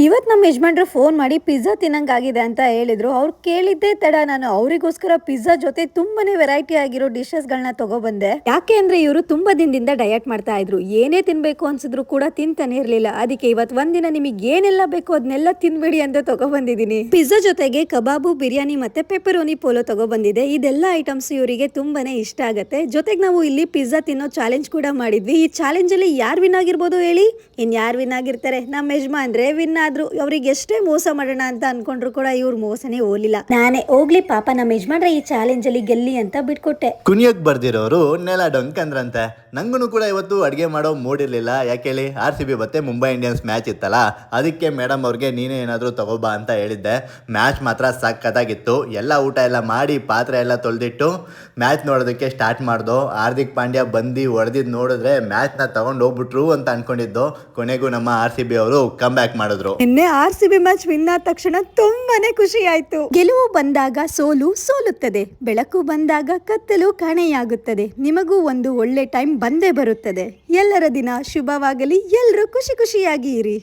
ಇವತ್ತು ನಮ್ಮ ಯಜಮಾನ್ರು ಫೋನ್ ಮಾಡಿ ಪಿಜ್ಜಾ ತಿನ್ನಂಗಾಗಿದೆ ಅಂತ ಹೇಳಿದ್ರು. ಅವ್ರು ಕೇಳಿದ್ದೇ ತಡ ನಾನು ಅವರಿಗೋಸ್ಕರ ಪಿಜ್ಜಾ ಜೊತೆ ತುಂಬಾನೇ ವೆರೈಟಿ ಆಗಿರೋ ಡಿಶಸ್ಗಳನ್ನ ತಗೊಬಂದೆ. ಯಾಕೆ ಅಂದ್ರೆ ಇವರು ತುಂಬಾ ದಿನದಿಂದ ಡಯಟ್ ಮಾಡ್ತಾ ಇದ್ರು. ಏನೇ ತಿನ್ಬೇಕು ಅನ್ಸಿದ್ರು ಕೂಡ ತಿಂತಾನೆ ಇರ್ಲಿಲ್ಲ. ಅದಕ್ಕೆ ಇವತ್ತು ಒಂದಿನ ನಿಮಗೆ ಏನೆಲ್ಲ ಬೇಕು ಅದನ್ನೆಲ್ಲ ತಿನ್ಬೇಡಿ ಅಂತ ತಗೊಬಂದಿದ್ದೀನಿ. ಪಿಜ್ಜಾ ಜೊತೆಗೆ ಕಬಾಬು, ಬಿರಿಯಾನಿ ಮತ್ತೆ ಪೆಪರೋನಿ ಪೋಲೋ ತಗೊಬಂದಿದೆ. ಇದೆಲ್ಲ ಐಟಮ್ಸ್ ಇವರಿಗೆ ತುಂಬಾನೇ ಇಷ್ಟ ಆಗತ್ತೆ. ಜೊತೆಗೆ ನಾವು ಇಲ್ಲಿ ಪಿಜ್ಜಾ ತಿನ್ನೋ ಚಾಲೆಂಜ್ ಕೂಡ ಮಾಡಿದ್ವಿ. ಈ ಚಾಲೆಂಜ್ ಅಲ್ಲಿ ಯಾರು ವಿನ್ ಆಗಿರ್ಬೋದು ಹೇಳಿ? ಇನ್ ಯಾರು ವಿನ್ ಆಗಿರ್ತಾರೆ? ನಮ್ಮ ಯಜಮಾನ್ರೆ ವಿನ್ ಆದ್ರು. ಅವ್ರಿಗೆ ಎಷ್ಟೇ ಮೋಸ ಮಾಡೋಣ ಅಂತ ಅನ್ಕೊಂಡ್ರು ಕೂಡ ಇವ್ರು ಮೋಸನೇ ಹೋಲಿಲ್ಲ. ನಾನೇ ಹೋಗ್ಲಿ ಪಾಪ ನಮ್ಮ ಯಜಮಾನ್ರ ಈ ಚಾಲೆಂಜ್ ಅಲ್ಲಿ ಗೆಲ್ಲಿ ಅಂತ ಬಿಟ್ಕೊಟ್ಟೆ. ಕುಣಿಯಕ್ ಬರ್ದಿರೋರು ನೆಲ ಡೊಂಕ್ ಅಂದ್ರಂತೆ. ನಂಗೂ ಕೂಡ ಇವತ್ತು ಅಡುಗೆ ಮಾಡೋ ಮೂಡ್ ಇರಲಿಲ್ಲ. ಯಾಕೆ ಹೇಳಿ, RCB ಮತ್ತೆ ಮುಂಬೈ ಇಂಡಿಯನ್ಸ್ ಮ್ಯಾಚ್ ಇತ್ತಲ್ಲ, ಅದಕ್ಕೆ ಮೇಡಮ್ ಅವ್ರಿಗೆ ನೀನೇ ಏನಾದರೂ ತಗೋಬಾ ಅಂತ ಹೇಳಿದ್ದೆ. ಮ್ಯಾಚ್ ಮಾತ್ರ ಸಖತ್ತಾಗಿತ್ತು. ಎಲ್ಲ ಊಟ ಎಲ್ಲ ಮಾಡಿ ಪಾತ್ರೆ ಎಲ್ಲ ತೊಳೆದಿಟ್ಟು ಮ್ಯಾಚ್ ನೋಡೋದಕ್ಕೆ ಸ್ಟಾರ್ಟ್ ಮಾಡ್ದು. ಹಾರ್ದಿಕ್ ಪಾಂಡ್ಯ ಬಂದು ಹೊಡೆದಿದ್ದು ನೋಡಿದ್ರೆ ಮ್ಯಾಚ್ನ ತಗೊಂಡು ಹೋಗ್ಬಿಟ್ರು ಅಂತ ಅನ್ಕೊಂಡಿದ್ದು. ಕೊನೆಗೂ ನಮ್ಮ RCB ಅವರು ಕಮ್ ಬ್ಯಾಕ್ ಮಾಡಿದ್ರು. ನಿನ್ನೆ RCB ಮ್ಯಾಚ್ ವಿನ್ ಆದ ತಕ್ಷಣ ತುಂಬಾನೇ ಖುಷಿ ಆಯ್ತು. ಗೆಲುವು ಬಂದಾಗ ಸೋಲು ಸೋಲುತ್ತದೆ, ಬೆಳಕು ಬಂದಾಗ ಕತ್ತಲು ಕಾಣೆಯಾಗುತ್ತದೆ. ನಿಮಗೂ ಒಂದು ಒಳ್ಳೆ ಟೈಮ್ ಬಂದೇ ಬರುತ್ತದೆ. ಎಲ್ಲರ ದಿನ ಶುಭವಾಗಲಿ. ಎಲ್ಲರೂ ಖುಷಿಯಾಗಿ ಇರಿ.